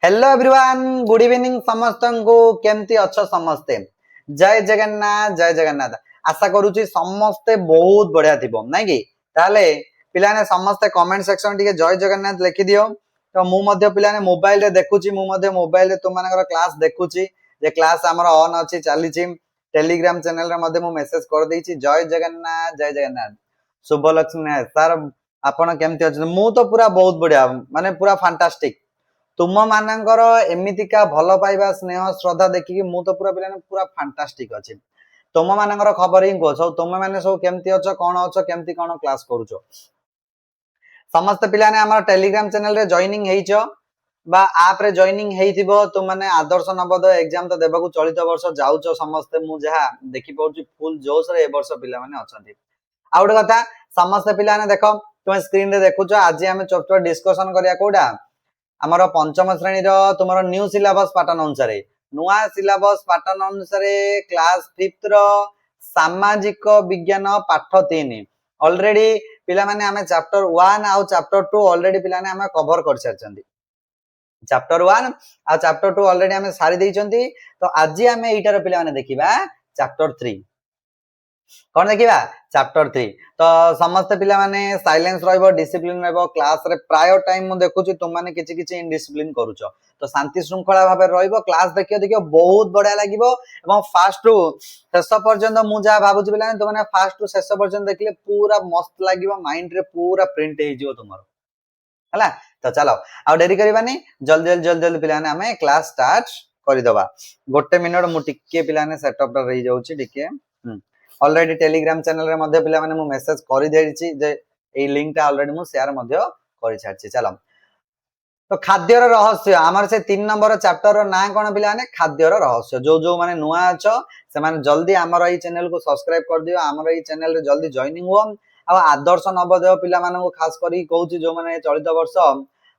Hello everyone good evening समस्त को केमती अच्छ समस्ते जय जगन्नाथ आशा करूची समस्ते बहुत बढ़िया थिबो नै कि ताले पिलाने समस्ते कमेंट सेक्शन टिके जय जगन्नाथ लिखि दियो तो मु मध्य पिलाने मोबाइल रे देखुची मु मध्य मोबाइल रे तुम मानकर क्लास देखुची जे क्लास हमर ऑन अछि चालीची टेलीग्राम चैनल रे मध्य मु मेसेज कर देइची जय जगन्नाथ शुभ लक्ष्मी सर आपण केमती अछि मु तो पूरा बहुत बढ़िया माने पूरा फैंटास्टिक तुम मानकर एमितिका भल पाइबा स्नेह श्रद्धा देखिकी मु तो पूरा पिलाने पूरा फैंटास्टिक अछि तुम मानकर खबर ही कह तुम माने सब केमती अछ कोन अछ केमती कोन क्लास करूछो समस्त पिलाने हमर टेलीग्राम चैनल रे जॉइनिंग हेइछो बा ऐप रे जॉइनिंग हेइथिबो तुम माने आदर्श नवोदय एग्जाम तो देबाकू चलित वर्ष जाउछो समस्त मु जहा देखि पउची फुल जोश रे ए वर्ष पिला माने अछंती आ गोटे कथा समस्त पिलाने देखो तुम स्क्रीन रे देखुछो आज हम चैप्टर डिस्कशन करिया कोडा आमर पंचम श्रेणी तुम न्यू सिलेबस पैटर्न अनुसार नुआ सिलेबस पैटर्न अनुसार क्लास 5 सामाजिक विज्ञान पाठ 3 ऑलरेडी पिला माने हमें चैप्टर 1 आउ चैप्टर 2 ऑलरेडी पिला ने हमें कवर कर सारछंती चैप्टर 1 आ चैप्टर 2 ऑलरेडी हमें सारी देइछंती तो आज हमें एटार पिला माने देखिबा चैप्टर 3 कौन देखिबा चैप्टर 3 तो समस्त पिला माने साइलेंस रहइबो डिसिप्लिन रहइबो क्लास रे प्राय टाइम मु देखुची तुम माने किछि किछि इनडिसिप्लिन करूछो तो शांति श्रृंखला भाबे रहइबो क्लास देखियो देखियो बहुत बढ़िया लागिबो एवं फास्ट टू शेष पर्यंत मु जा भाबुची पिला तुम माने फास्ट टू शेष पर्यंत देखले पूरा मस्त लागिबो माइंड रे पूरा प्रिंट हे जिवो तुमरो हला तो चलो आ डेरी करबानी जल्दी जल्दी पिला ने हमें क्लास स्टार्ट करि दबा गोटे मिनिट मु टिके पिला ने सेटअप रही जाउची टिके ऑलरेडी टेलीग्राम चैनल रे मध्ये पिला माने मु मेसेज करि देछि जे ए लिंक ता ऑलरेडी मु शेयर मध्ये करि छाछि चलो तो खाद्यर रहस्य हमर से 3 नंबर चैप्टर रो ना कोन पिला माने खाद्यर रहस्य जो जो माने नुआ अछ से माने जल्दी हमर ई चैनल को सब्सक्राइब कर दियो हमर ई चैनल रे जल्दी जॉइनिंग हो आ आदर्श नवोदय पिला माने को खास करी कहूची जो माने चलित वर्ष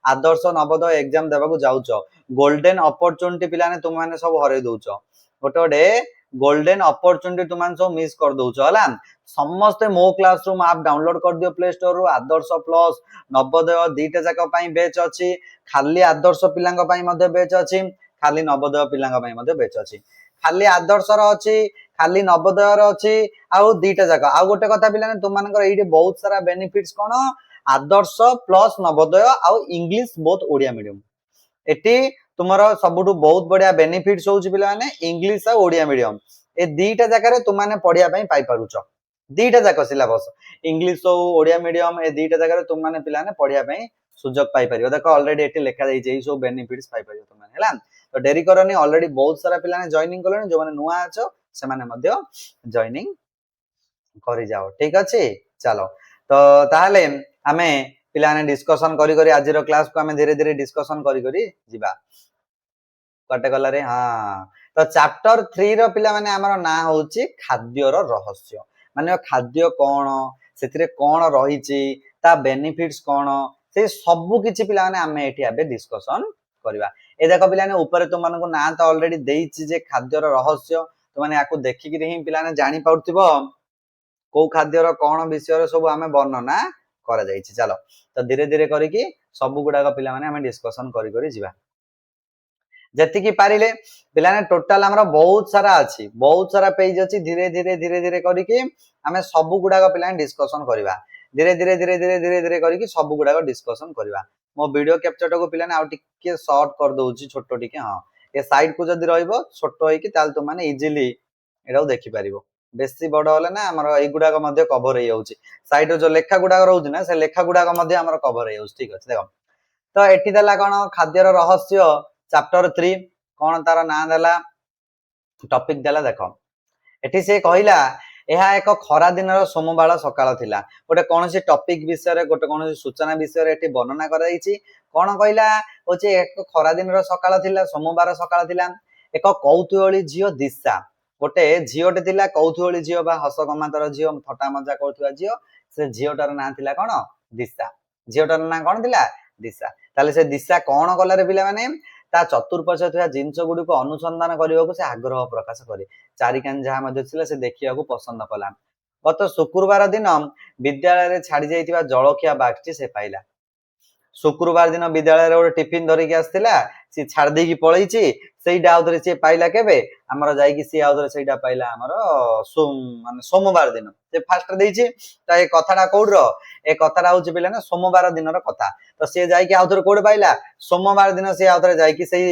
आदर्श नवोदय एग्जाम देबा को जाउछो गोल्डन अपॉर्चुनिटी पिला ने तुम माने सब हरै दोउछो गोटे गोटे गोल्डन अपॉर्चुनिटी तुम सब मिस कर दउछो हला समस्त मो क्लासरूम ऐप डाउनलोड कर दियो प्ले स्टोर रो आदर्श प्लस नवोदय दीटा जाका पई बैच अछि खाली आदर्श पिलांग पई मध्ये बैच अछि खाली नवोदय पिलांग पई मध्ये बैच अछि खाली आदर्श रो अछि खाली नवोदय रो अछि आ दीटा जाका आ गोटे कथा पिलाने तुम मानकर एठी बहुत सारा बेनिफिट्स कोन आदर्श प्लस नवोदय आ इंग्लिश बोथ ओडिया मीडियम एटी तुमरो सबुठु बहुत बढ़िया बेनिफिट्स होउची पिला माने इंग्लिश आ ओडिया मीडियम ए दीटा जाका रे तुम माने पढिया पई पाई पारुचो दीटा जाका सिलेबस इंग्लिश हो ओडिया मीडियम ए दीटा जाका रे तुम माने पिला ने पढिया पई सुजोग पाई परियो देखो ऑलरेडी एटी लिखा जाई जे सब बेनिफिट्स पाई परियो तुम माने हला तो डेरी करनी ऑलरेडी बहुत सारा पिला ने जॉइनिंग करलेनी जो माने नुआ अछो से माने मध्य जॉइनिंग करि जाओ ठीक अछि चलो तो ताहले हमें पिला ने डिस्कशन करी करी आज रो क्लास को हमें धीरे धीरे डिस्कशन करी करी जिबा कटे गला रे हां तो चैप्टर 3 रो पिला माने हमर ना होची खाद्य रो रहस्य माने खाद्य कोन सेतिरे कोन रहिची ता बेनिफिट्स कोन से सब किछि पिला माने हमें एठी आबे डिस्कशन करबा ए देखो पिला ने ऊपर तुम मानको ना तो ऑलरेडी देइची जे खाद्य रो रहस्य तो माने याको देखि कि ही पिला ने जानि पाउतिबो को खाद्य रो कोन विषय रो सब हमें वर्णना करा जाइछि चलो तो धीरे धीरे करी कि सब गुडा का पिला माने हमें डिस्कशन करी करी जिबा जति की पारिले पिला ने टोटल हमरा बहुत सारा पेज अछि धीरे धीरे करी कि हमें सब गुडा का पिला डिस्कशन करबा धीरे धीरे करी कि सब गुडा का डिस्कशन करबा मो वीडियो कैप्चर को पिला ने आ टिके शॉर्ट कर दोउची छोटो टिके हां ए साइड को जदी रहइबो छोटो होई कि ताल तुम माने इजीली एडाउ देखि परिबो बेसी बड़ होले ना हमर ए गुडा का मध्ये कवर हे जाउची साइड जो लेखा गुडा रहउची ना से लेखा गुडा का मध्ये हमर कवर हे जाउची ठीक अछि देखो तो एठी देला कोन खाद्य रो रहस्य चैप्टर 3 कोन तार ना देला टॉपिक देला देखो एठी से कहिला एहा एक खरा दिन रो सोमबार सकाळ थिला गोटे कोनसी टॉपिक विषय रे गोटे कोनसी सूचना विषय रे एठी वर्णना कराइछि कोन कहिला होचे एक खरा दिन रो सकाळ थिला सोमबार सकाळ थिला एक कौतूहली झियो दिशा गोटे झियोटे थिला कौतूहली झियो बा हस गमातर झियो थटा मजा करथुवा झियो से झियोटार ना थिला कोन दिशा झियोटार ना कोन थिला दिशा ताले से दिशा कोन कला रे पिला माने ता चतुर्पार्श्व थिया जिंस गुडी को अनुसंधान करिवको से आग्रह प्रकाश करे चारिकान जहा मध्ये थिला से देखिया को पसंद कला गत शुक्रवार दिन विद्यालय रे छाडी जाईतिबा जळखिया बागटी से पाइला शुक्रवार दिन विद्यालय गोटे टिफिन धरिकी आसला सी छाड़ देकी पलैची ସେଇଟା ଆଉଥରେ ସିଏ ପାଇଲା କେବେ ଆମର ଯାଇକି ସିଏ ଆଉଥରେ ସେଇଟା ପାଇଲା ଆମର ମାନେ ସୋମବାର ଦିନ ସେ ଫାଷ୍ଟ ଦେଇଛି ତ ଏ କଥାଟା କୋଉଠର ଏ କଥାଟା ହଉଛି ପିଲାମାନେ ସୋମବାର ଦିନର କଥା ତ ସିଏ ଯାଇକି ଆଉଥରେ କୋଉଠି ପାଇଲା ସୋମବାର ଦିନ ସିଏ ଆଉଥରେ ଯାଇକି ସେଇ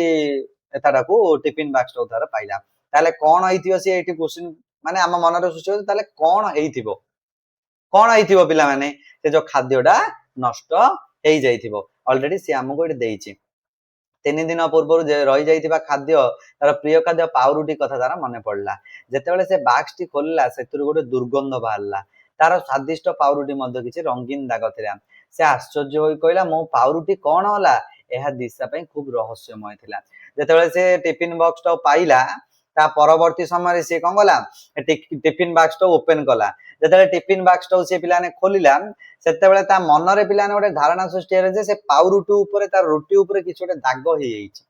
ଏଟାକୁ ଟିଫିନ ବାକ୍ସ ଉଦ୍ଧାର ପାଇଲା ତାହେଲେ କଣ ହେଇଥିବ ସିଏ ଏଠି କ୍ୱେଶ୍ଚିନ୍ ମାନେ ଆମ ମନରେ ସୃଷ୍ଟି ହଉଛି ତାହେଲେ କଣ ହେଇଥିବ ପିଲାମାନେ ସେ ଯୋଉ ଖାଦ୍ୟଟା ନଷ୍ଟ ହେଇଯାଇଥିବ ଅଲରେଡି ସିଏ ଆମକୁ ଏଠି ଦେଇଛି 3 दिन पूर्व रही जाइथिबा खाद्य तार प्रिय खाद्य पाउरुटी कथा तार मन पड़ला जेतेबेले से बाक्स टी खोलला सेतुर गोटे दुर्गंध बाहरला तार स्वादिष्ट पाउरुटी मध्ये किछि रंगीन दाग थिला से आश्चर्य होई कहला मो पाउरुटी कोन होला एहा दिशा पई खूब रहस्यमय थिला जेतेबेले से टिफिन बॉक्स टा पाइला ता परवर्ती समय से कौन गला टिफिन बॉक्स टा ओपन कला जेतेबेले टिफिन बॉक्स टा से पिलाने खोलिला सेतेबेले ता मनरे पिलाने गोटे धारणा सृष्टि हे जे से पाउरुटी ऊपर तार रोटी ऊपर किछ गोटे दाग होई जाईछि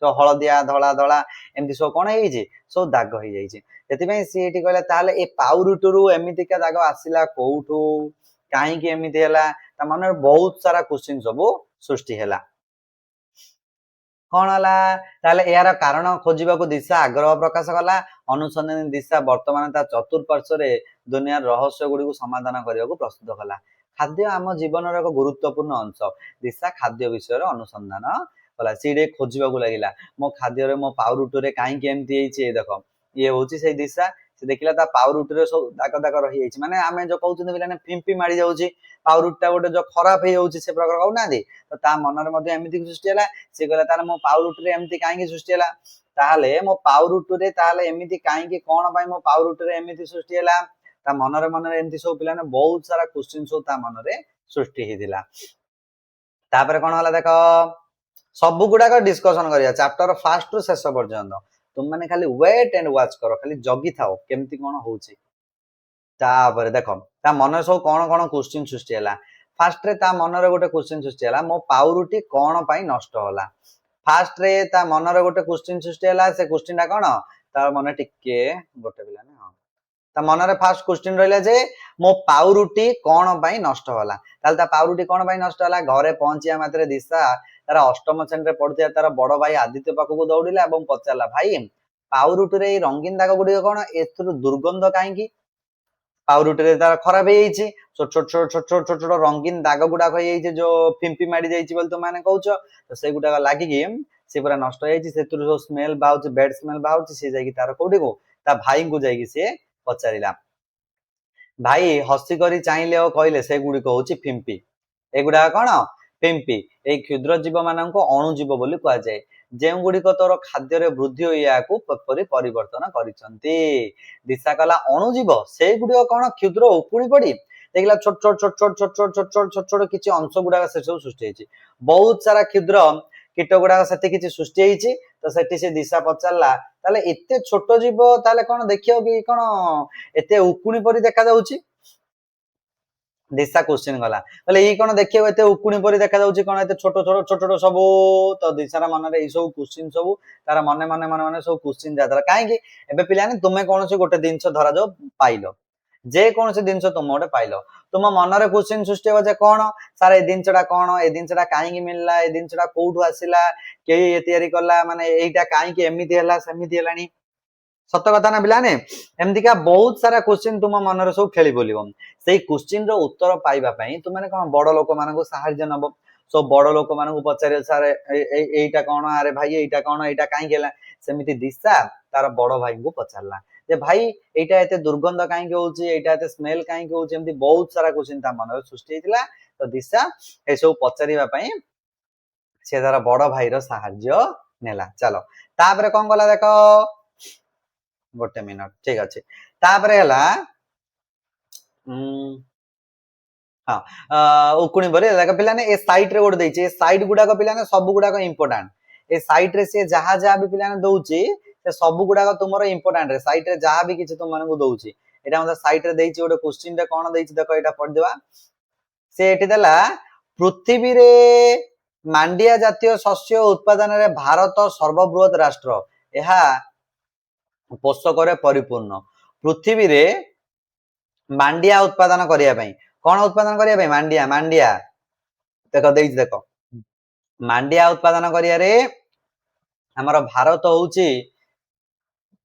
तो हलदिया धला धला एमती सब कोन हेई जे सब दाग होई जाईछि सेति सी एठी कहला ताले ए पाउरुटुरु एमितिका दाग आसिला कोउठु काहे कि एमिति हला ता मनरे बहुत सारा क्वेश्चन सब सृष्टि हला कौन हला ताले यार कारण खोजिबाको दिशा आग्रह प्रकाश कला अनुसंधानी दिशा वर्तमान ता चतुर्पार्श्व रे दुनिया रहस्य गुडी को समाधान करबाको प्रस्तुत कला खाद्य आम जीवन एक गुरुत्वपूर्ण अंश दिशा खाद्य विषय अनुसंधान कला सीडे खोजिबाको लागिला मो खाद्य रे मो पाउरुटु रे काहे केमती हेछि देखो ये होछि से दिशा से देखिला ता पाउरुटु रे सब दाग दाग रही हेछि माने आमे जो कहउछन बिलाने फिंपी मारी जाउछि पाउरुटा गोटे जो खराब हे होउछि से प्रकार कहउ ना दे तो ता मनर मध्ये एमिति सृष्टि हला से कहला तार मो पाउरुटु रे एमिति काहे सृष्टि हला ताले मो पाउरुटु रे ताले एमिति काहे कोन पई मो पाउरुटु रे एमिति सृष्टि हला ता मनरे एमिति सब पिलाने बहुत सारा क्वेश्चन सब ता मनरे सृष्टि हेदिला तापर कोन हला देखो सब गुडा का डिस्कशन करिया चैप्टर फर्स्ट टू शेष पर्यंत तुम माने खाली वेट एंड वॉच करो खाली जगी थाओ केमती कोन होउची तापर देखो ता मन सब कोन कोन क्वेश्चन सृष्टि हला फर्स्ट रे ता मनरे गोटे क्वेश्चन सृष्टि हला मो पाउरुटी कोन पई नष्ट होला फर्स्ट रे ता मनरे गोटे क्वेश्चन सृष्टि हला से क्वेश्चन ता कोन तार मन टिके गोटे बिला ने हां ता मनरे फर्स्ट क्वेश्चन रहला जे मो पाउरुटी कोन पई नष्ट होला ताल ता पाउरुटी कोन पई नष्ट होला घरे पहुंचिया मात्रे दिशा तार अष्टम श्रेणी रे पढुतिया तार बड़ भाई आदित्य पाखକୁ दौड़िला ଏବଂ पचारला भाई पाउरुटी रे रंगीन दाग गुडी कोन एथुर दुर्गंध काहे की पाउरुटी रे तार खराब हे जाईछि छोट छोट छोट छोट छोट रंगीन दाग गुडा हो जाईछि जो फिंपी माडी जाईछि बोल तो माने कहउछ तो से गुडा लागि की से पूरा नष्ट हो जाईछि सेतुर जो स्मेल बाउछ बैड स्मेल बाउछ से जाई की तार कोडी को ता भाई को जाई की से पचारिला भाई हसी करी चाहिले ओ कहले से गुडी को होछि फिंपी एगुडा कोन फिंपी ए क्षुद्र जीव माननको अणुजीव बोली कहा जाए जे गुडी को तोर खाद्य रे वृद्धि होया को पपरि परिवर्तन करिसंती दिशा कला अणुजीव से गुडी कोन क्षुद्र उपुड़ी पड़ी देखला छोट छोट छोट छोट छोट छोट छोट छोट छोट छोट किछि अंश गुडा से सब सृष्टि हेछि बहुत सारा क्षुद्र कीट गुडा सेते किछि सृष्टि हेछि तो सेठी से दिशा पचारला ताले एते छोट जीव ताले कोन देखियो कि कोन एते उकुणी परि देखा जाउछि दिशा क्वेश्चन गला बोले ई कोन देखियो एते उकुणी परि देखा जाउछि कोन एते छोट छोट छोट छोट सब तो दिशारा मन रे ई सब क्वेश्चन सब तारा मने मने मने मने सब क्वेश्चन जातरा काहे कि एबे पिलाने तुमे कोनोसी गोटे दिनछ धरा जो पाइलो जे कोनोसी दिनछ तुम गोटे पाइलो तुम मन रे क्वेश्चन सृष्टि हो जे कोन सारे ए दिनछडा कोन ए दिनछडा काहे कि मिलला ए दिनछडा कोउठु आसिला के ए तयारी करला माने एइटा काहे कि एमिति हला समिति हलानी सत कथा ना पिलाने एमतिका बहुत सारा क्वेश्चन तुम मन रे सब खेली बोलिबो सेही क्वेश्चन रो उत्तर पाइबा पई तुम माने कोन बड़ लोक मानको सहाय्य नबो सो बड़ लोक मानको पचारे सारे एइटा कोन अरे भाई एइटा कोन एइटा काहे गेला सेमिति दिशा तार बड़ भाई को पचारला जे भाई एइटा एते दुर्गंध काहे के होउची एइटा एते स्मेल काहे के होउची एमति बहुत सारा क्वेश्चन ता मन रे सृष्टि हेतिला तो दिशा ए सब पचारिबा पई से तार बड़ भाई रो सहाय्य नेला चलो तापरे कोन गला देखो गोटे मिनट ठीक अच्छे तापरे हला हाँ उकुणी बरे देखो पिलाने ए साइट रे गोटे देइचे साइट गुडा को पिलाने सब गुडा को इंपोर्टेंट ए साइट रे से जहा जहा भी पिलाने दउची से सब गुडा को तुमरो इंपोर्टेंट रे साइट रे जहा भी किछ तुम मानको दउची एटा मतलब साइट रे देइची गोटे क्वेश्चन रे कोन देइची देखो एटा पढ देबा से एठी देला पृथ्वी रे मांडिया जातीय शस्य उत्पादन रे भारत सर्वबृहत राष्ट्र एहा पोषक रे परिपूर्ण पृथ्वी रे मांडिया उत्पादन करिया पई कोन उत्पादन करिया पई मांडिया मांडिया देखो देइछ देखो मांडिया उत्पादन करियारे हमर भारत होउची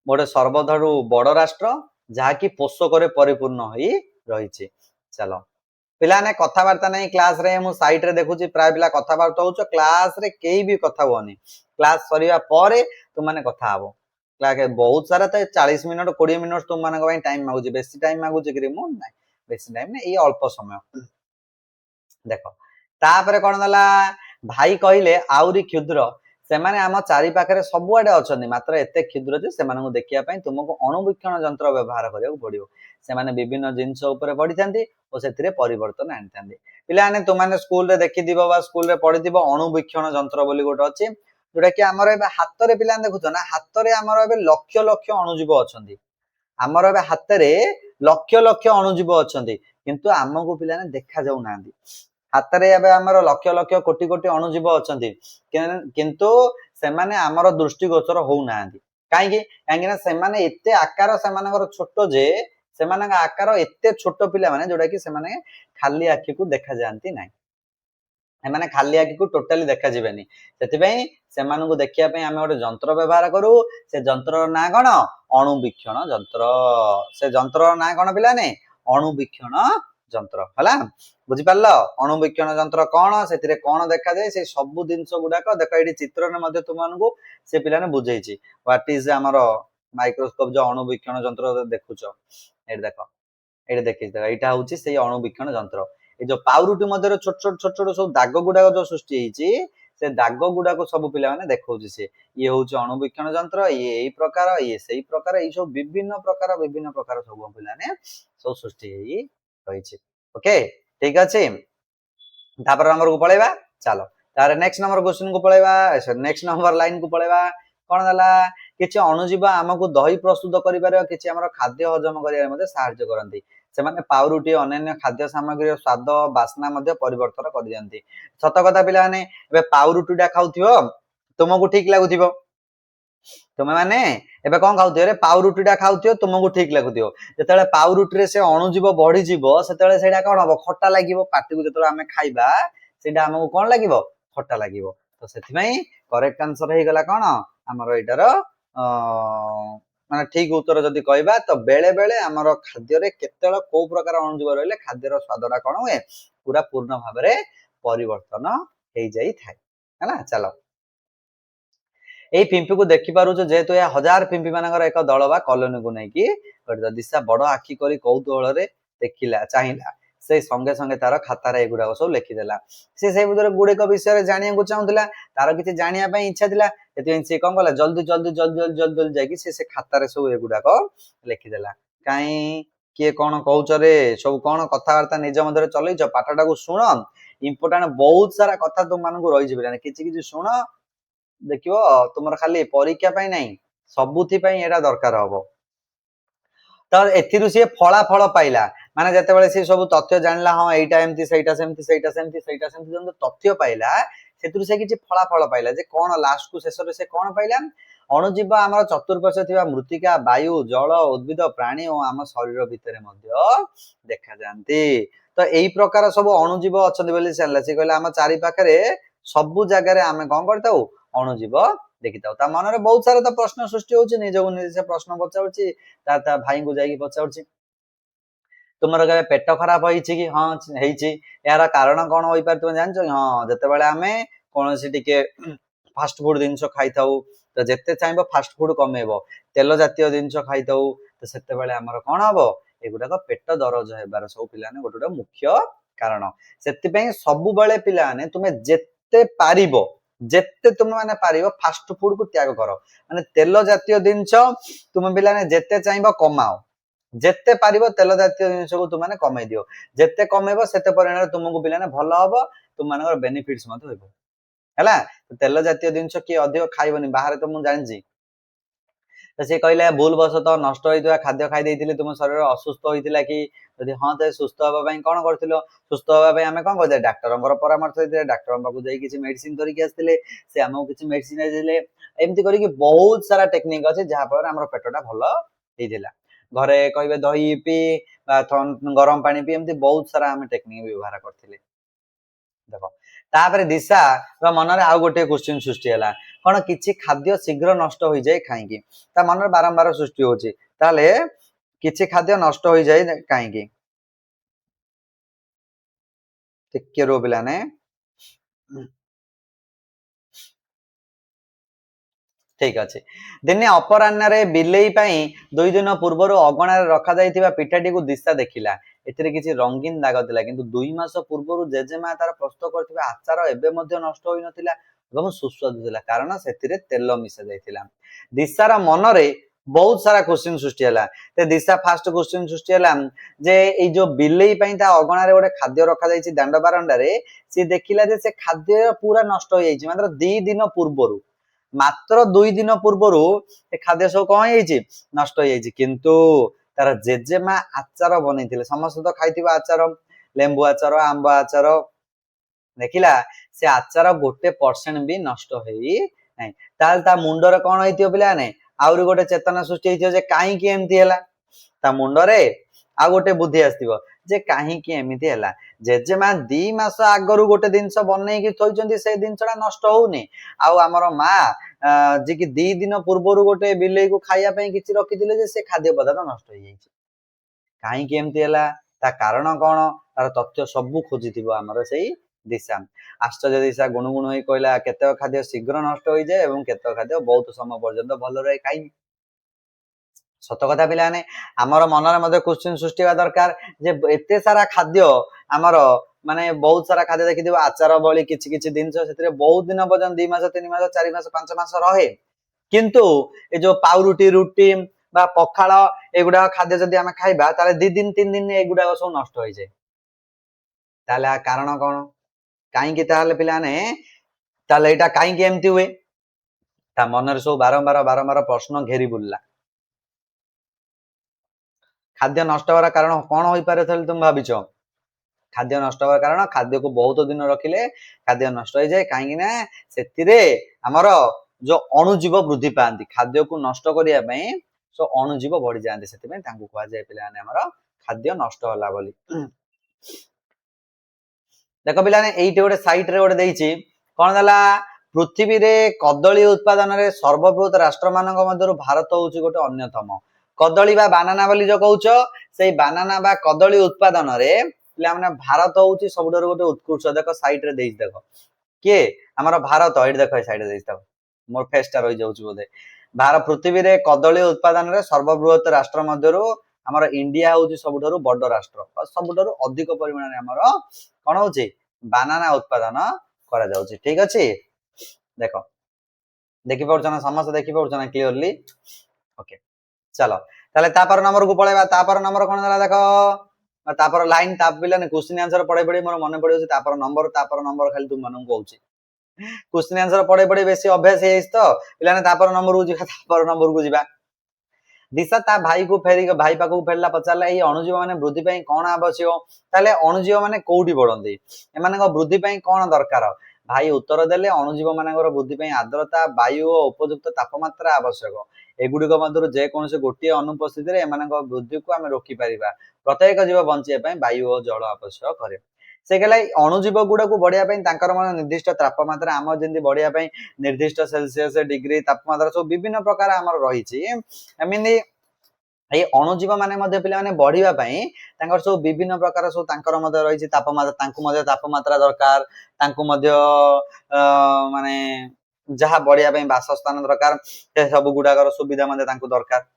गोटे सर्वधारू बड़ राष्ट्र जहाँकि पोषक परिपूर्ण होई रही। चलो पिलाने कथबार्ता नहीं क्लास रे मु साइट रे देखुची प्राय पिला कथबार्ता होउछ क्लास रे केही भी कथा होनी क्लास सरिया परे तुम माने कथा हबो क्लास बहुत सारा तो 40 मिनट 20 मिनट तुम माने को टाइम मागुची बेसी टाइम मागुची कि मु नहीं बेसी टाइम नहीं ये अल्प समय देखो तापर कोन दला भाई कहले आउरी क्षुद्र से माने आम चारि पाखरे सबुआडे अछंती मात्र एते क्षुद्र जे सेमानकु देखिया पई तुमको अणुवीक्षण यंत्र व्यवहार करिया पड़ियो सेमाने विभिन्न जिनिस ऊपर पढ़िथांती और सेतिरे परिवर्तन आनिथांती पिलाने तुमाने स्कूल रे देखिदिबो बा स्कूल रे पढ़िदिबो अणुवीक्षण यंत्र बोली गोटे अछि जोटा कि हमर एबे हाथ रे पिलाने देखुछ ना हाथ रे हमर एबे लक्ष लक्ष अणुजीव अछंती हमर एबे हाथ रे लक्ष लक्ष अणुजीव अछंती किंतु हमकु पिलाने देखा जाउ नांदी हाथ रे एबे हमर लक्ष लक्ष कोटि कोटि अणुजीव अछंती किंतु सेमाने हमर दृष्टिगोचर होउ नांदी काहे कि ना सेमाने एते आकार सेमानकर छोटो जे सेमानक आकार एते छोटो पिला माने जोटा कि सेमाने खाली आखि को देखा जानती नाही एमाने खाली आखि को टोटली देखा जिवेनी सेति पई सेमानकु देखिया पई हम गोटे यंत्र व्यवहार करू से यंत्रर ना कोन अणुवीक्षण यंत्र से यंत्रर ना कोन पिलाने अणुवीक्षण यंत्र हला बुझी पारलो अणुवीक्षण यंत्र कोन सेतिरे कोन देखा जाय से सब जिंस गुडाक देखो एडी चित्र ने मध्ये तुमानकु से पिलाने बुझेइची व्हाट इज हमर माइक्रोस्कोप जो अणुवीक्षण यंत्र देखुचो एडी देखो एडी देखि एटा होची से अणुवीक्षण यंत्र ए जो पाउरुटी मध्ये छोट छोट छोट छोट सब दाग गुडाक जो सृष्टि हेची से दाग गुडाक सब पिला माने देखौची से ये होची अणुवीक्षण यंत्र ये एई प्रकार ये सेई प्रकार ए सब विभिन्न प्रकार सब पिलाने सब सृष्टि हेई रहिची ओके ठीक अछि तापर नंबर को पळेबा चलो तारे नेक्स्ट नंबर क्वेश्चन को पळेबा नेक्स्ट नंबर लाइन को पळेबा कोन दला किछि अणुजीव हमकु दही प्रस्तुत करिबार किछि हमर खाद्य हजम करिबार मध्ये सहायता करंती सेमाने पाउरुटी अन्य खाद्य सामग्री स्वाद बासना मध्ये परिवर्तन कर दियंती सत कथा पिला माने एबे पाउरुटीटा खाउथिबो तुमको ठीक लागुथिबो तुमे माने एबे कोन खाउथिबो रे पाउरुटीटा खाउथिबो तुमको ठीक लागुथिबो जेतेले पाउरुटी रे से अणुजीव बढ़ी जीवो सेतेले सेडा कोन हबो खट्टा लागिवो पाटी को जेतेले हमें खाइबा सेडा हमको कोन लागिवो खट्टा लागिवो तो सेति पई करेक्ट आंसर हे गला कोन हमर एटार माने ठीक उत्तर जदि कहबा तो बेले बेले हमर खाद्य रे केतेल को प्रकार अणुजीव रहले खाद्यर स्वादटा कोन होए पूरा पूर्ण भाबरे परिवर्तन हे जाई थाए हैला चलो ए पिंपी को देखि पारुछ जेहेतु या हजार पिंपी मानकर एक दल बा कॉलोनी को नै कि दिशा बड़ आखि करी कौतूहल रे देखिला चाहिला से संगे संगे तार खाता रे एगुडा सब लिखि देला से बुदर गुडे को विषय रे जानिया को चाहुतला तार किछि जानिया पई इच्छा दिला एते से कोन गला जल्दी जल्दी जल्दी जल्दी जल्दी जल्दी जाई कि से खाता रे सब एगुडा को लिखि देला काई किए कोन कहउछ रे सब कोन कथा वार्ता निज मधरे चलैछ पाठटा को सुन इंपोर्टेंट बहुत सारा कथा तुम मानन को रहि जिबे किछि किछि सुन देखियो तुमर खाली परीक्षा पई नहीं सबुथि पई एटा दरकार हबो तो एथिरु से फलाफल पाइला माने जते बेले से सब तथ्य जानला हां एटा एमती सेटा सेमती सेटा सेमती सेटा सेमती जंत तथ्य पाइला सेतरु से किछि फलाफल पाइला जे कोन लास्ट को शेष रे से कोन पाइला अणुजीव हमर चतुर्पार्श्व थिबा मृत्तिका वायु जल उद्भिद प्राणी और हम शरीर भितरे मध्य देखा जानती तो एई प्रकार सब अणुजीव अछन बेले जानला से कहला हम चारि पाखरे सब जगह रे हम कोन करताउ अणुजीव देखिताउ ता मन रे बहुत सारा तो प्रश्न सृष्टि होछि निजको निजे प्रश्न पचाउछि ता भाई को जाई पचाउछि तुमर के पेट खराब होईछि कि हां हेईछि यार कारण कोन होई पार तुम जानछो हां जते बेले हमें कोनोसी टिके फास्ट फूड जिंस खाइताउ तो जेते चाहबो फास्ट फूड कमेबो तेल जातीय जिंस खाइताउ तो सेते बेले हमर कोन हबो एगुडा को पेट दरज हेबार सब पिलाने गोटोटा मुख्य कारण सेति पई सब बेले पिलाने तुमे जेते पारिबो जेते तुम माने पारिबो फास्ट फूड को त्याग करो माने तेल जातीय जिंस तुम पिलाने जेते चाहबो कमाओ जेते पारिबो तेल जातीय जिंस को तुम माने कमै दियो जेते कमेबो सेते परिणाम तुमको पिलाने भलो हबो तुम मानकर बेनिफिट्स मत होइबो हैला तेल जातीय जिंस की अधिक खाइबनी बाहर तो मु जानछि तो से कहले भूल बसत नष्ट होइतवा खाद्य खाइ दैथिले तुम शरीर असुस्थ होइतिला कि यदि हां त सुस्थ होबा पई कोन करथिलो सुस्थ होबा पई हमें कोन करते डॉक्टरंकर परामर्श दैथिले डॉक्टर पाखु जाई किछि मेडिसिन धरि के आस्थिले से हमहु किछि मेडिसिन देले एम्ति करी कि बहुत सारा टेक्निक अछि जहा पर हमर पेटटा भलो हेइतिला घरे कहबे दही पी गरम पानी पी एम्ति बहुत सारा हम टेक्निक व्यवहार करथिले देखो तापर दिशा मन में आउ गोटे क्वेश्चन सृष्टि है कौन किसी खाद्य शीघ्र नष्ट हो जाए कहीं मन में बारंबार सृष्टि होची ताले किसी खाद्य नष्ट हो जाए कहीं टिके रो पिलाने ठीक अच्छे दिने अपराह्न बिलेई दुई दिन पूर्व अगणार रखा पिठाटी को दिशा देखिला एथिरे किसी रंगीन दाग थिला किंतु 2 मास पूर्व जेजेमा तार प्रस्तुत करथिबा आचार एबे मध्ये नष्ट होई नथिला एवं सुस्वादु थिला कारण सेथिरे तेल मिसा जायथिला दिशार मनरे बहुत सारा क्वेश्चन सृष्टि हला ते दिशा फास्ट क्वेश्चन सृष्टि हला जे ए जो बिलेई पई ता अगणार गोटे खाद्य रखा जायछि दांड बारंडा रे से देखिला जे से खाद्य पूरा नष्ट हो जायछि मात्र 2 दिन पूर्वरु मात्र 2 दिन पूर्व खाद्य सब कौन नष्ट हो किंतु तार जेजेमा आचार बन समस्त तो खाई आचार लेंबु आचार आंब आचार देखिला से आचार 1% भी नष्ट हो मुंडर कौन हो पे आउरी गोटे चेतना सृष्टि होती कहीं एमती है मुंडरे आ गोटे बुद्धि आसो जे कहीं एमती है जेजेमा 2 मास आगर गोटे जिनस बनई थोड़ी से जिनसा नष्ट होनी आमर माँ जी कि 2 दिन पूर्व गोटे बिलेई को खायापी किसी रखी से खाद्य पदार्थ नष्ट हो जाए कहीं एमती है कारण कौन तार तथ्य सबू खोजी आमर से दिशा आश्चर्य दिशा गुणुगुण हो कहला केतक खाद्य शीघ्र नष्ट हो जाए और केतक खाद्य बहुत समय पर्यंत भल रहे कहीं सत कथा पिलाने आमर मन में क्वेश्चन सृष्टि हवा दरकार जे एते सारा खाद्य आमर माने बहुत सारा खाद्य देखि आचार बली किछि किछि दिन से बहुत दिन पर्यंत 2 मास 3 मास 4 मास 5 मास रहे किंतु ए जो पाउरुटी रुटी बा पखाल एगुडा खाद्य जदि आमे खाइबा ताले 2 दिन 3 दिन एगुडा सब नष्ट हो जाए ताले कारण कोन काई कि ताले पिलाने ताले एटा काई कि एमती हुए ता मनर सब बारंबार बारंबार प्रश्न घेरी बुलला खाद्य नष्ट होवार कारण कौन हो पारे तुम भाविच खाद्य नष्ट होवार कारण खाद्य को बहुत दिन रखिले खाद्य नष्ट हो जाए कहीं से आमर जो अणुजीव वृद्धि पाती खाद्य को नष्ट करने सो अणुजीव बढ़ी जाती से कहुए पे खाद्य नष्ट होला बोली देख पिलाने एइटे गोटे साइट रे गोटे देइछि कोन दला पृथ्वी रे कदली उत्पादन रे सर्वबृहत राष्ट्र मानक मध्यरु भारत होउछि गोटे अन्यतम कदली बा बानाना बोली जो कहउछ सेई बानाना बा कदली उत्पादन रे पिला माने भारत होउछि सबडर गोटे उत्कृष्ट देख साइट रे देइछि देख के हमर भारत एइ देख साइट रे देइछि मोर फेस्टा रहि जाउछि बोधे भारत पृथ्वी रे कदली उत्पादन रे सर्वबृहत राष्ट्र मध्यरु हमर इंडिया होउछि सबडर बड़ राष्ट्र सबडर अधिक परिमाण रे हमर कोन होउछि बानाना उत्पादन करा जाउछि ठीक अछि देखो देखि पड़छ ना समस्त देखि पड़छ ना क्लियरली ओके चलो ताले तापर नंबर को पळेबा तापर नंबर कोन दला देखो तापर लाइन ताप बिला ने क्वेश्चन आंसर पढे पढे मोर मन पड़ियो से तापर नंबर खाली तुम मन को कहउछि क्वेश्चन आंसर पढे पढे बेसी अभ्यास हेइस तो पिला ने तापर नंबर को जिबा तापर नंबर को जिबा दिशा ता भाई को फेरी भाई पाखु फेरला पचारला ए अणुजीव माने वृद्धि पई कोन आवश्यक ताले अणुजीव माने कोउडी बढंदी ए माने वृद्धि पई कोन दरकार भाई उत्तर देले अणुजीव मानकर वृद्धि पई आर्द्रता वायु और उपयुक्त तापमात्रा आवश्यक एगुड़िक मध्य जेकोसी गोटे अनुपस्थित वृद्धि को आम रोकी पार प्रत्येक जीव बंचा वायु और जल आवश्यक करे से गला अणुजीव गुड़ा को बढ़िया निर्दिष्ट तापमात्रा आम जमी बढ़िया निर्दिष्ट सेल्सियस डिग्री तापमात्रा सब विभिन्न प्रकार आम रही एमती ये अणुजीव माने पे बढ़ाई सब विभिन्न प्रकार सब रही तापमात्रा तापमात्रा दरकार माने जहाँ बढ़िया बासस्थान दरकार सब गुड़ाकर सुविधा दरकार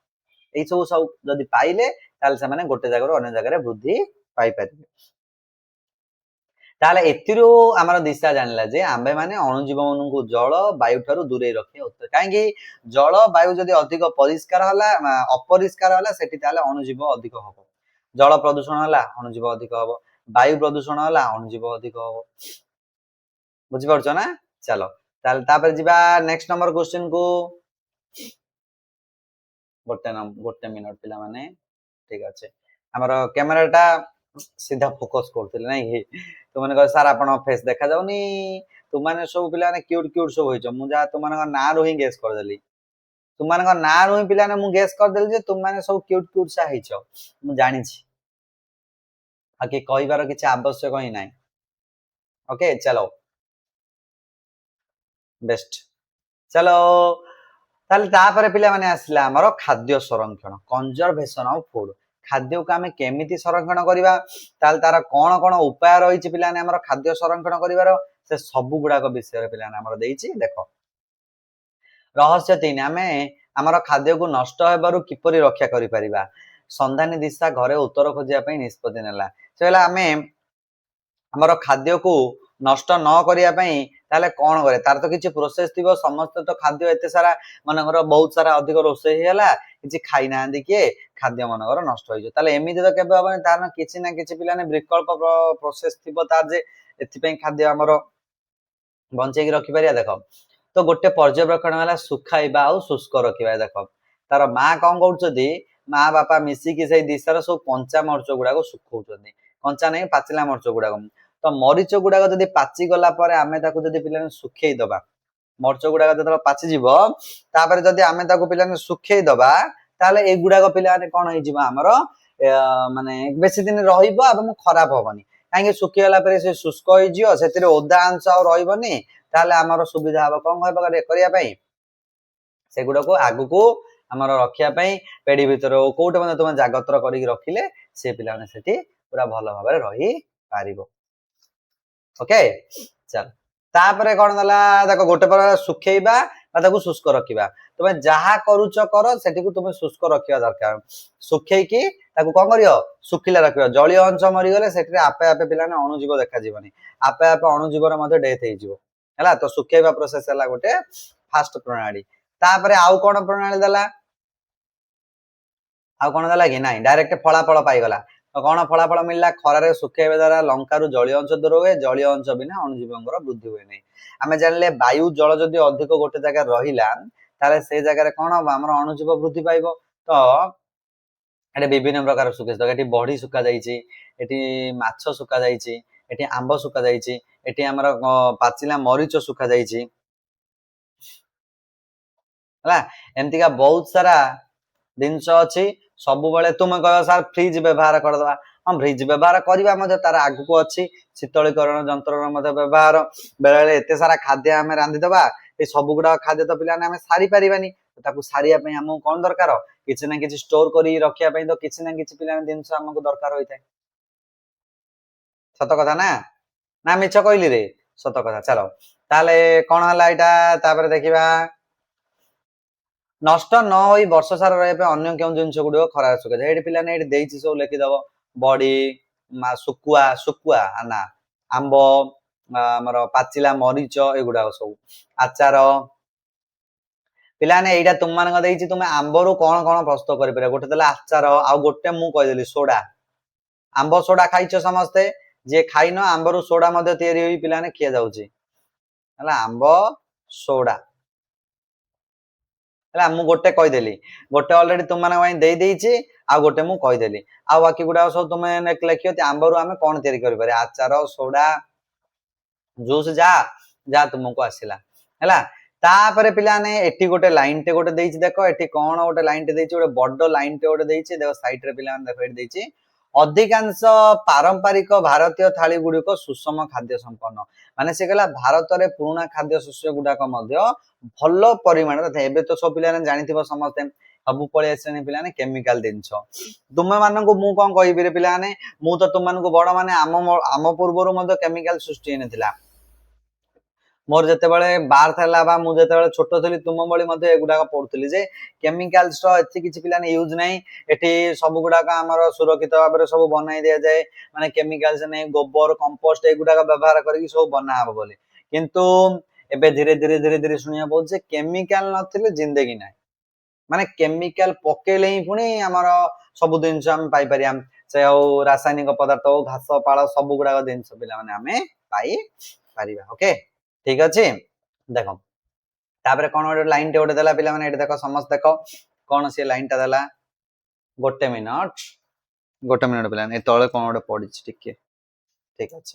यही सब जदि पाइले से गोटे जगह अन्य जगह वृद्धि पाई पारे ताले एथिरो आमर दिशा जानला जे आंबे माने अणुजीव को जल वायु ठारू दूरे रखे होते कहीं जल वायु जदि अधिक परिष्कार होला अपरिष्कार होला सेठी ताले अणुजीव अधिक हबो जल प्रदूषण होला अणुजीव अधिक हबो वायु प्रदूषण होला अणुजीव अधिक हबो बुझि परछो ना चलो ताले तापर जिबा नेक्स्ट नंबर क्वेश्चन को गोटे मिनट पिला माने ठीक अच्छे हमर कैमराटा सीधा फोकस करते ना तुम मैंने सर आप फेस देखा जाऊनी तुमने सब पिला क्यूट क्यूट सब हो मुझे तुम ना रू ही गेस करदेली तुम ना रू ही पिला मुझे गेस करदेली तुमने सब क्यूट क्यूट सा हो जानी कि कहबार किसी आवश्यक ही ना ओके चलो ବେଷ୍ଟ। ଚलो ତାହେଲେ ତାପରେ ପିଲାମାନେ ଆସିଲା ଆମର ଖାଦ୍ୟ ସଂରକ୍ଷଣ, କନଜରଭେସନ ଅଫ ଫୁଡ। ଖାଦ୍ୟକୁ ଆମେ କେମିତି ସଂରକ୍ଷଣ କରିବା, ତାହେଲେ ତାର କଣ କଣ ଉପାୟ ରହିଛି ପିଲାମାନେ ଆମର ଖାଦ୍ୟ ସଂରକ୍ଷଣ କରିବାର, ସେ ସବୁ ଗୁଡାକ ବିଷୟରେ ପିଲାମାନେ ଆମର ଦେଇଛି। ଦେଖ, ରହସ୍ୟ 3, ଆମେ ଆମର ଖାଦ୍ୟକୁ ନଷ୍ଟ ହେବାରୁ କିପରି ରକ୍ଷା କରିପାରିବା। ସନ୍ଧାନୀ ଦିଶା ଘରେ ଉତ୍ତର ଖୋଜିବା ପାଇଁ ନିଷ୍ପତ୍ତି ନେଲା। ସେ କହିଲା ଆମେ ଆମର ଖାଦ୍ୟକୁ ନଷ୍ଟ ନ କରିବା ପାଇଁ ତାହେଲେ କଣ କରେ, ତାର ତ କିଛି ପ୍ରୋସେସ ଥିବ। ସମସ୍ତେ ତ ଖାଦ୍ୟ ଏତେ ସାରା ମନେକର ବହୁତ ସାରା ଅଧିକ ରୋଷେଇ ହେଇଗଲା, କିଛି ଖାଇନାହାନ୍ତି କିଏ, ଖାଦ୍ୟ ମନେକର ନଷ୍ଟ ହେଇଯିବ, ତାହେଲେ ଏମିତି ତ କେବେ ହବନି। ତାର କିଛି ନା କିଛି ପିଲାମାନେ ବିକଳ୍ପ ପ୍ରୋସେସ ଥିବ ତାର, ଯେ ଏଥିପାଇଁ ଖାଦ୍ୟ ଆମର ବଞ୍ଚେଇକି ରଖିପାରିବା। ଦେଖ, ତ ଗୋଟେ ପର୍ଯ୍ୟବେକ୍ଷଣ ହେଲା ଶୁଖାଇବା ଆଉ ଶୁଷ୍କ ରଖିବା। ଦେଖ, ତାର ମା କଣ କରୁଛନ୍ତି, ମା ବାପା ମିଶିକି ସେଇ ଦିଶାର ସବୁ କଞ୍ଚା ମରିଚ ଗୁଡାକ ଶୁଖଉଛନ୍ତି, କଞ୍ଚା ନାହିଁ ପାଚିଲା ମରିଚ ଗୁଡାକ। ତ ମରିଚ ଗୁଡାକ ଯଦି ପାଚି ଗଲା ପରେ ଆମେ ତାକୁ ଯଦି ପିଲାମାନେ ଶୁଖେଇ ଦବା, ମରିଚ ଗୁଡାକ ଯେତେବେଳେ ପାଚିଯିବ ତାପରେ ଯଦି ଆମେ ତାକୁ ପିଲାମାନେ ଶୁଖେଇ ଦବା, ତାହେଲେ ଏଗୁଡାକ ପିଲାମାନେ କଣ ହେଇଯିବ ଆମର ମାନେ ବେଶୀ ଦିନ ରହିବ ଏବଂ ଖରାପ ହବନି। କାହିଁକି, ଶୁଖିଗଲା ପରେ ସେ ଶୁଷ୍କ ହେଇଯିବ, ସେଥିରେ ଓଦା ଅଂଶ ଆଉ ରହିବନି। ତାହେଲେ ଆମର ସୁବିଧା ହବ କଣ କରିବା ପାଇଁ, ସେଗୁଡାକୁ ଆଗକୁ ଆମର ରଖିବା ପାଇଁ ପେଢି ଭିତରେ କୋଉଠି ମଧ୍ୟ ତୁମେ ଜାଗତ୍ର କରିକି ରଖିଲେ ସେ ପିଲାମାନେ ସେଠି ପୁରା ଭଲ ଭାବରେ ରହିପାରିବ। ଓକେ, ଚାଲ ତାପରେ କଣ ଦେଲା, ଦେଖ ଗୋଟେ ପ୍ରକାର ଶୁଖେଇବା ବା ତାକୁ ଶୁଷ୍କ ରଖିବା। ତୁମେ ଯାହା କରୁଛ କର, ସେଠିକୁ ତୁମେ ଶୁଷ୍କ ରଖିବା ଦରକାର। ଶୁଖେଇକି ତାକୁ କଣ କରିବ, ଶୁଖିଲା ରଖିବ। ଜଳୀୟ ଅଂଶ ମରିଗଲେ ସେଥିରେ ଆପେ ଆପେ ପିଲାମାନେ ଅଣୁଜୀବ ଦେଖାଯିବନି, ଆପେ ଆପେ ଅଣୁଜୀବର ମଧ୍ୟ ଡେଥ ହେଇଯିବ ହେଲା। ତ ଶୁଖେଇବା ପ୍ରୋସେସ ହେଲା ଗୋଟେ ଫାଷ୍ଟ ପ୍ରଣାଳୀ। ତାପରେ ଆଉ କଣ ପ୍ରଣାଳୀ ଦେଲା, ଆଉ କଣ ଦେଲା କି, ନାଇଁ ଡାଇରେକ୍ଟ ଫଳାଫଳ ପାଇଗଲା। କଣ ଫଳାଫଳ ମିଳିଲା, ଖରାରେ ଶୁଖେଇବା ଦ୍ୱାରା ଲଙ୍କାରୁ ଜଳୀୟ ଅଂଶ ଦୂର ହୁଏ, ଜଳୀୟ ଅଂଶ ବିନା ଅଣୁଜୀବଙ୍କର ବୃଦ୍ଧି ହୁଏ ନାହିଁ। ଆମେ ଜାଣିଲେ ବାୟୁ ଜଳ ଯଦି ଅଧିକ ଗୋଟେ ଜାଗାରେ ରହିଲା, ତାହେଲେ ସେଇ ଜାଗାରେ କଣ ହବ, ଆମର ଅଣୁଜୀବ ବୃଦ୍ଧି ପାଇବ। ତ ଏଠି ବିଭିନ୍ନ ପ୍ରକାର ଶୁଖେଇ, ଏଠି ବଢି ଶୁଖା ଯାଇଛି, ଏଠି ମାଛ ଶୁଖା ଯାଇଛି, ଏଠି ଆମ୍ବ ଶୁଖା ଯାଇଛି, ଏଠି ଆମର ପାଚିଲା ମରିଚ ଶୁଖା ଯାଇଛି ହେଲା। ଏମିତିକା ବହୁତ ସାରା ଜିନିଷ ଅଛି। ସବୁବେଳେ ତୁମେ କହିବ ସାର୍ ଫ୍ରିଜ ବ୍ୟବହାର କରିଦବା, ହଁ ଫ୍ରିଜ ବ୍ୟବହାର କରିବା, ମଧ୍ୟ ତାର ଆଗକୁ ଅଛି ଶୀତଳୀକରଣ ଯନ୍ତ୍ରର ମଧ୍ୟ ବ୍ୟବହାର। ବେଳେବେଳେ ଏତେ ସାରା ଖାଦ୍ୟ ଆମେ ରାନ୍ଧିଦବା, ଏ ସବୁ ଗୁଡାକ ଖାଦ୍ୟ ତ ପିଲାମାନେ ଆମେ ସାରି ପାରିବାନି। ତାକୁ ସାରିବା ପାଇଁ ଆମକୁ କଣ ଦରକାର, କିଛି ନା କିଛି ଷ୍ଟୋର କରି ରଖିବା ପାଇଁ ତ କିଛି ନା କିଛି ପିଲାମାନେ ଜିନିଷ ଆମକୁ ଦରକାର ହୋଇଥାଏ। ସତ କଥା ନା, ନା ମିଛ କହିଲି ରେ, ସତ କଥା। ଚାଲ ତାହେଲେ କଣ ହେଲା ଏଇଟା, ତାପରେ ଦେଖିବା ନଷ୍ଟ ନ ହୋଇ ବର୍ଷ ସାରା ରହିବା ପାଇଁ ଅନ୍ୟ କେଉଁ ଜିନିଷ ଗୁଡିକ ଖରାରେ ଶୁଖାଯାଏ। ଏଠି ପିଲାମାନେ ଏଠି ଦେଇଛି ସବୁ ଲେଖିଦବ, ବଡି, ଶୁଖୁଆ, ଶୁଖୁଆ ନା ଆମ୍ବ, ଆମର ପାଚିଲା ମରିଚ, ଏଗୁଡାକ ସବୁ ଆଚାର। ପିଲାମାନେ ଏଇଟା ତୁମମାନଙ୍କ ଦେଇଛି, ତୁମେ ଆମ୍ବରୁ କଣ କଣ ପ୍ରସ୍ତୁତ କରିପାରିବ। ଗୋଟେ ଦେଲା ଆଚାର, ଆଉ ଗୋଟେ ମୁଁ କହିଦେଲି ସୋଡା। ଆମ୍ବ ସୋଡା ଖାଇଛ ସମସ୍ତେ, ଯିଏ ଖାଇନ ଆମ୍ବରୁ ସୋଡା ମଧ୍ୟ ତିଆରି ହୋଇ ପିଲାମାନେ ଖିଆ ଯାଉଛି ହେଲା, ଆମ୍ବ ସୋଡା ହେଲା। ମୁଁ ଗୋଟେ କହିଦେଲି, ଗୋଟେ ଅଲରେଡି ତୁମମାନଙ୍କ ପାଇଁ ଦେଇଦେଇଛି, ଆଉ ଗୋଟେ ମୁଁ କହିଦେଲି। ଆଉ ବାକି ଗୁଡାକ ସବୁ ତୁମେ ଲେଖିବ ଆମ୍ବରୁ ଆମେ କଣ ତିଆରି କରିପାରିବା, ଆଚାର, ସୋଡା, ଜୁସ୍, ଯାହା ତୁମକୁ ଆସିଲା ହେଲା। ତାପରେ ପିଲାମାନେ ଏଠି ଗୋଟେ ଲାଇନ ଟେ ଗୋଟେ ଦେଇଛି, ଦେଖ ଏଠି କଣ ଗୋଟେ ଲାଇନ ଟେ ଦେଇଛି, ଗୋଟେ ବଡ ଲାଇନ ଟେ ଗୋଟେ ଦେଇଛି, ଦେଖ ସାଇଡ ରେ ପିଲାମାନେ ଦେଖ ଏଠି ଦେଇଛି, ଅଧିକାଂଶ ପାରମ୍ପରିକ ଭାରତୀୟ ଥାଳି ଗୁଡିକ ସୁଷମ ଖାଦ୍ୟ ସମ୍ପନ୍ନ। ମାନେ ସେ କହିଲା ଭାରତରେ ପୁରୁଣା ଖାଦ୍ୟ ଶସ୍ୟ ଗୁଡାକ ମଧ୍ୟ ଭଲ ପରିମାଣରେ ଥାଏ। ଏବେ ତ ସବୁ ପିଲାମାନେ ଜାଣିଥିବ ସମସ୍ତେ, ସବୁ ପଳେଇ ଆସିଲେଣି ପିଲାମାନେ କେମିକାଲ ଜିନିଷ। ତୁମେ ମାନଙ୍କୁ ମୁଁ କଣ କହିବି ପିଲାମାନେ, ମୁଁ ତ ତୁମମାନଙ୍କୁ ବଡ, ମାନେ ଆମ ପୂର୍ବରୁ ମଧ୍ୟ କେମିକାଲ ସୃଷ୍ଟି ହେଇନଥିଲା। ମୋର ଯେତେବେଳେ ବାର୍ଥ ହେଲା ବା ମୁଁ ଯେତେବେଳେ ଛୋଟ ଥିଲି, ତୁମ ଭଳି ମଧ୍ୟ ଏଗୁଡାକ ପଢୁଥିଲି ଯେ କେମିକାଲସ ର ଏତେ କିଛି ପିଲାମାନେ ୟୁଜ ନାହିଁ। ଏଠି ସବୁ ଗୁଡାକ ଆମର ସୁରକ୍ଷିତ ଭାବରେ ସବୁ ବନାଇ ଦିଆଯାଏ, ମାନେ କେମିକାଲସ ନାହିଁ, ଗୋବର, କମ୍ପୋଷ୍ଟ ଏଗୁଡାକ ବ୍ୟବହାର କରିକି ସବୁ ବନା ହବ ବୋଲି। କିନ୍ତୁ ଏବେ ଧୀରେ ଧୀରେ ଶୁଣିବାକୁ ପାଉଛି ଯେ କେମିକାଲ ନଥିଲେ ଜିନ୍ଦେଗି ନାହିଁ। ମାନେ କେମିକାଲ ପକେଇଲେ ହିଁ ପୁଣି ଆମର ସବୁ ଜିନିଷ ଆମେ ପାଇପାରିବା, ସେ ଆଉ ରାସାୟନିକ ପଦାର୍ଥ ହଉ, ଘାସ ପାଳ, ସବୁ ଗୁଡାକ ଜିନିଷ ପିଲାମାନେ ଆମେ ପାଇପାରିବା। ଓକେ, ଠିକ ଅଛି। ଦେଖ ତାପରେ କଣ ଗୋଟେ ଲାଇନ ଟେ ଗୋଟେ ଦେଲା ପିଲାମାନେ, ଏଠି ଦେଖ ସମସ୍ତେ ଦେଖ କଣ ସେ ଲାଇନ ଟା ଦେଲା, ଗୋଟେ ମିନିଟ ପିଲାମାନେ, ଏ ତଳେ କଣ ଗୋଟେ ପଡିଛି ଟିକେ, ଠିକ ଅଛି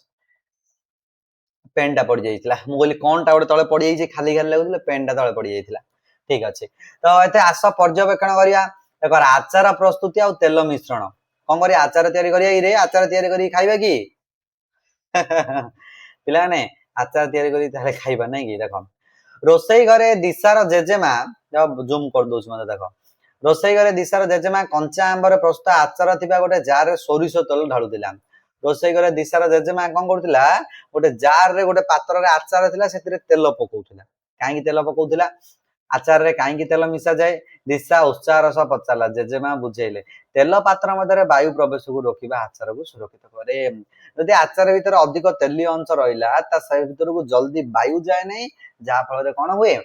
ପେନ୍ ଟା ପଡି ଯାଇଥିଲା, ମୁଁ କହିଲି କଣ ଟା ଗୋଟେ ତଳେ ପଡିଯାଇଛି, ଖାଲି ଖାଲି ଲାଗୁଥିଲା, ପେନ୍ ଟା ତଳେ ପଡି ଯାଇଥିଲା। ଠିକ ଅଛି, ତ ଏତେ ଆସ ପର୍ଯ୍ୟବେକ୍ଷଣ କରିବା। ଦେଖ ଆଚାର ପ୍ରସ୍ତୁତି ଆଉ ତେଲ ମିଶ୍ରଣ, କଣ କରିବା, ଆଚାର ତିଆରି କରିବା କି ରେ, ଆଚାର ତିଆରି କରିକି ଖାଇବା କି ପିଲାମାନେ, ଆଚାର ତିଆରି କରି ତାହେଲେ ଖାଇବା ନାଇଁ କି। ଦେଖ ରୋଷେଇ ଘରେ ଦିଶାର ଜେଜେମା ଜୁମ କରିଦଉଛି ମତେ ଦେଖ ରୋଷେଇ ଘରେ ଦିଶାର ଜେଜେମା କଞ୍ଚା ଆମ୍ବରେ ପ୍ରସ୍ତୁତ ଆଚାର ଥିବା ଗୋଟେ ଜାରରେ ସୋରିଷ ତେଲ ଢାଳୁଥିଲା ରୋଷେଇ ଘରେ ଦିଶାର ଜେଜେମା କଣ କରୁଥିଲା ଗୋଟେ ଜାରରେ ଗୋଟେ ପାତ୍ରରେ ଆଚାର ଥିଲା ସେଥିରେ ତେଲ ପକଉଥିଲା କାହିଁକି ତେଲ ପକଉଥିଲା ଆଚାରରେ କାହିଁକି ତେଲ ମିଶାଯାଏ ଦିଶା ଉତ୍ସାହର ସହ ପଚାରିଲା ଜେଜେମା ବୁଝେଇଲେ ତେଲ ପାତ୍ର ମଧ୍ୟରେ ବାୟୁ ପ୍ରବେଶକୁ ରୋକିବା ଆଚାରକୁ ସୁରକ୍ଷିତ କରେ ଯଦି ଆଚାର ଭିତରେ ଅଧିକ ତେଲୀୟ ଅଂଶ ରହିଲା ତା ସେ ଭିତରକୁ ଜଲ୍ଦି ବାୟୁ ଯାଏ ନାହିଁ ଯାହା ଫଳରେ କଣ ହୁଏ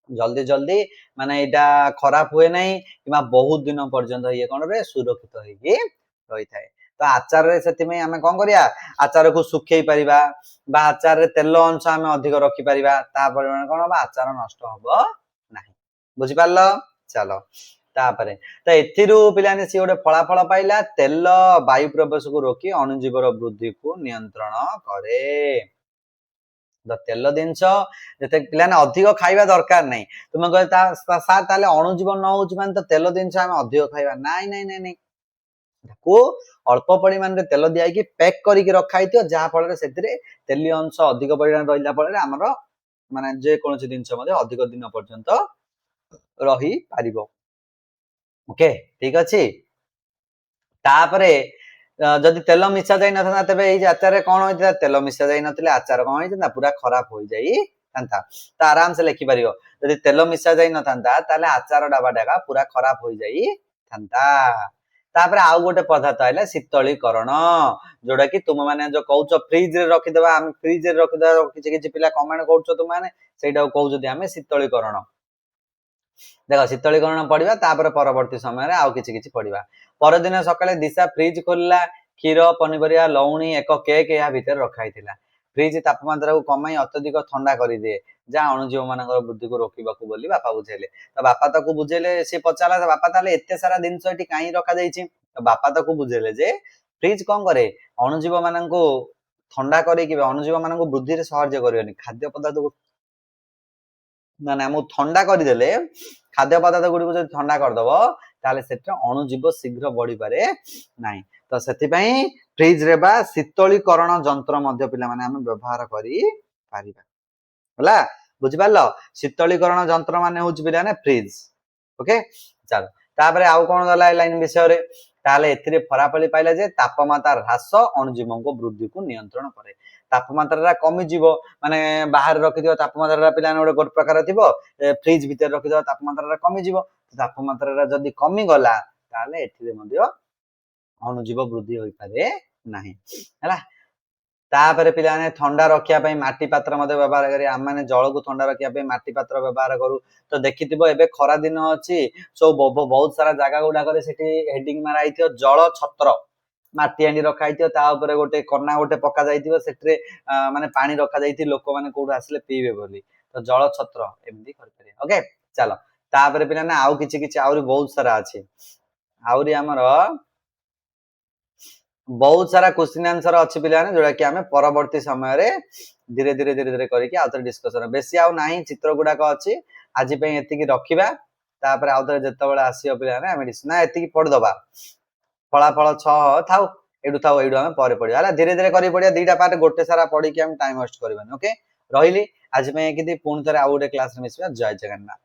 ଜଲ୍ଦି ଜଲ୍ଦି ମାନେ ଏଇଟା ଖରାପ ହୁଏ ନାହିଁ କିମ୍ବା ବହୁତ ଦିନ ପର୍ଯ୍ୟନ୍ତ ଇଏ କଣ ରେ ସୁରକ୍ଷିତ ହେଇକି ରହିଥାଏ ତ ଆଚାରରେ ସେଥିପାଇଁ ଆମେ କଣ କରିବା ଆଚାରକୁ ଶୁଖେଇ ପାରିବା ବା ଆଚାରରେ ତେଲ ଅଂଶ ଆମେ ଅଧିକ ରଖିପାରିବା ତା ପରିମାଣ କଣ ହବ ଆଚାର ନଷ୍ଟ ହବ ନାହିଁ ବୁଝିପାରିଲ ଚାଲ ତାପରେ ତ ଏଥିରୁ ପିଲାମାନେ ସିଏ ଗୋଟେ ଫଳାଫଳ ପାଇଲା ତେଲ ବାୟୁ ପ୍ରବେଶକୁ ରୋକି ଅଣୁଜୀବର ବୃଦ୍ଧିକୁ ନିୟନ୍ତ୍ରଣ କରେ ତେଲ ଜିନିଷ ଯେତେ ପିଲାମାନେ ଅଧିକ ଖାଇବା ଦରକାର ନାହିଁ ତୁମେ କହିଲେ ସାର୍ ତାହେଲେ ଅଣୁଜୀବ ନ ହଉଛି ମାନେ ତ ତେଲ ଜିନିଷ ଆମେ ଅଧିକ ଖାଇବା ନାଇଁ ନାଇଁ ନାଇଁ ନାଇଁ ତାକୁ ଅଳ୍ପ ପରିମାଣରେ ତେଲ ଦିଆହେଇକି ପ୍ୟାକ୍ କରିକି ରଖା ହେଇଥିବ ଯାହା ଫଳରେ ସେଥିରେ ତେଲୀୟ ଅଂଶ ଅଧିକ ପରିମାଣରେ ରହିଲା ଫଳରେ ଆମର ମାନେ ଯେକୌଣସି ଜିନିଷ ମଧ୍ୟ ଅଧିକ ଦିନ ପର୍ଯ୍ୟନ୍ତ ରହିପାରିବ ଓକେ ଠିକ ଅଛି ତାପରେ ଯଦି ତେଲ ମିଶା ଯାଇ ନଥାନ୍ତା ତେବେ ଏଇ ଆଚାରରେ କଣ ହୋଇଥିଲା ତେଲ ମିଶା ଯାଇ ନଥିଲେ ଆଚାର କଣ ହେଇଥାନ୍ତା ପୁରା ଖରାପ ହୋଇଯାଇଥାନ୍ତା ତ ଆରାମସେ ଲେଖିପାରିବ ଯଦି ତେଲ ମିଶା ଯାଇ ନଥାନ୍ତା ତାହେଲେ ଆଚାର ଡବାଟା ପୁରା ଖରାପ ହୋଇଯାଇଥାନ୍ତା ତାପରେ ଆଉ ଗୋଟେ ପଦାର୍ଥ ହେଲା ଶୀତଳୀକରଣ ଯୋଉଟା କି ତୁମ ମାନେ ଯୋଉ କହୁଛ ଫ୍ରିଜରେ ରଖିଦେବା ଆମେ ଫ୍ରିଜରେ ରଖିଦେବା କିଛି କିଛି ପିଲା କମେଣ୍ଟ କରୁଛ ତୁମମାନେ ସେଇଟାକୁ କହୁଛନ୍ତି ଆମେ ଶୀତଳୀକରଣ ଦେଖ ଶୀତଳୀକରଣ ପଡିବା ତାପରେ ପରବର୍ତ୍ତୀ ସମୟରେ ଆଉ କିଛି କିଛି ପଡିବା ପରଦିନ ସକାଳେ ଦିଶା ଫ୍ରିଜ ଖୋଲିଲା କ୍ଷୀର ପନିପରିବା ଲଉଣୀ ଏକ କେକ୍ ଏହା ଭିତରେ ରଖା ହେଇଥିଲା ଫ୍ରିଜ ତାପମାତ୍ରାକୁ କମାଇ ଅତ୍ୟଧିକ ଥଣ୍ଡା କରିଦିଏ ଯାହା ଅଣୁଜୀବ ମାନଙ୍କର ବୃଦ୍ଧିକୁ ରୋକିବାକୁ ବୋଲି ବାପା ବୁଝେଇଲେ ତ ବାପା ତାକୁ ବୁଝେଇଲେ ସେ ପଚାରିଲା ବାପା ତାହେଲେ ଏତେ ସାରା ଜିନିଷ ଏଠି କାହିଁ ରଖାଯାଇଛି ତ ବାପା ତାକୁ ବୁଝେଇଲେ ଯେ ଫ୍ରିଜ କଣ କରେ ଅଣୁଜୀବ ମାନଙ୍କୁ ଥଣ୍ଡା କରିକି ଅଣୁଜୀବ ମାନଙ୍କୁ ବୃଦ୍ଧିରେ ସାହାଯ୍ୟ କରିବନି ଖାଦ୍ୟ ପଦାର୍ଥକୁ ମାନେ ଆମକୁ ଥଣ୍ଡା କରିଦେଲେ ଖାଦ୍ୟ ପଦାର୍ଥ ଗୁଡିକୁ ଯଦି ଥଣ୍ଡା କରିଦବ ତାହେଲେ ସେଥିରେ ଅଣୁଜୀବ ଶୀଘ୍ର ବଢିପାରେ ନାହିଁ ତ ସେଥିପାଇଁ ଫ୍ରିଜରେ ବା ଶୀତଳୀକରଣ ଯନ୍ତ୍ର ମଧ୍ୟ ପିଲାମାନେ ଆମେ ବ୍ୟବହାର କରିପାରିବା ହେଲା ବୁଝିପାରିଲ ଶୀତଳୀକରଣ ଯନ୍ତ୍ର ମାନେ ହଉଛି ପିଲାମାନେ ଫ୍ରିଜ ଓକେ ଚାଲ ତାପରେ ଆଉ କଣ ଗଲା ଏ ଲାଇନ ବିଷୟରେ ତାହେଲେ ଏଥିରେ ଫଳାଫଳି ପାଇଲା ଯେ ତାପମାତ୍ରା ହ୍ରାସ ଅଣୁଜୀବଙ୍କ ବୃଦ୍ଧିକୁ ନିୟନ୍ତ୍ରଣ କରେ ତାପମାତ୍ରା କମିଯିବ ମାନେ ବାହାରେ ରଖିଥିବା ତାପମାତ୍ରା ପିଲାମାନେ ଗୋଟେ ପ୍ରକାର ଥିବ ଫ୍ରିଜ ଭିତରେ ରଖିଥିବା ତାପମାତ୍ରା କମିଯିବ ତାପମାତ୍ରା ଯଦି କମିଗଲା ତାହେଲେ ଏଥିରେ ମଧ୍ୟ ଅଣୁଜୀବ ବୃଦ୍ଧି ହୋଇପାରେ ନାହିଁ ହେଲା ତାପରେ ପିଲାମାନେ ଥଣ୍ଡା ରଖିବା ପାଇଁ ମାଟି ପାତ୍ର ମଧ୍ୟ ବ୍ୟବହାର କରି ଆମେ ଜଳକୁ ଥଣ୍ଡା ରଖିବା ପାଇଁ ମାଟି ପାତ୍ର ବ୍ୟବହାର କରୁ ତ ଦେଖିଥିବ ଏବେ ଖରା ଦିନ ଅଛି ସବୁ ବହୁତ ସାରା ଜାଗା ଗୁଡାକରେ ସେଠି ହେଡିଙ୍ଗ ମାରା ହେଇଥିବ ଜଳ ଛତ୍ର ମାଟି ହାଣ୍ଡି ରଖା ହେଇଥିବ ତା ଉପରେ ଗୋଟେ କନା ଗୋଟେ ପକା ଯାଇଥିବ ସେଥିରେ ମାନେ ପାଣି ରଖାଯାଇଥିବ ଲୋକମାନେ କୋଉଠୁ ଆସିଲେ ପିଇବେ ବୋଲି ତ ଜଳ ଛତ୍ର ଏମିତି କରିପାରିବେ ଓକେ ଚାଲ ତାପରେ ପିଲାମାନେ ଆଉ କିଛି କିଛି ଆହୁରି ବହୁତ ସାରା ଅଛି ଆହୁରି ଆମର ବହୁତ ସାରା କ୍ୱେଶ୍ଚିନ୍ ଆନ୍ସର ଅଛି ପିଲାମାନେ ଯୋଉଟା କି ଆମେ ପରବର୍ତ୍ତୀ ସମୟରେ ଧୀରେ ଧୀରେ କରିକି ଆଉଥରେ ଡିସ୍କସନ ବେଶୀ ଆଉ ନାହିଁ ଚିତ୍ର ଗୁଡାକ ଅଛି ଆଜି ପାଇଁ ଏତିକି ରଖିବା ତାପରେ ଆଉଥରେ ଯେତେବେଳେ ଆସିବ ପିଲାମାନେ ଆମେ ନା ଏତିକି ପଢିଦବା ଫଳାଫଳ 6 ଥାଉ ଏଇଠୁ ଆମେ ପରେ ପଢିବା ହେଲା ଧୀରେ ଧୀରେ କରି ପଢିବା ଦିଟା ପାର୍ଟ ଗୋଟେ ସାରା ପଢିକି ଆମେ ଟାଇମ ୱେଷ୍ଟ କରିବାନି ଓକେ ରହିଲି ଆଜି ପାଇଁ ଏମିତି ପୁଣି ଥରେ ଆଉ ଗୋଟେ କ୍ଲାସରେ ମିଶିବା ଜୟ ଜଗନ୍ନାଥ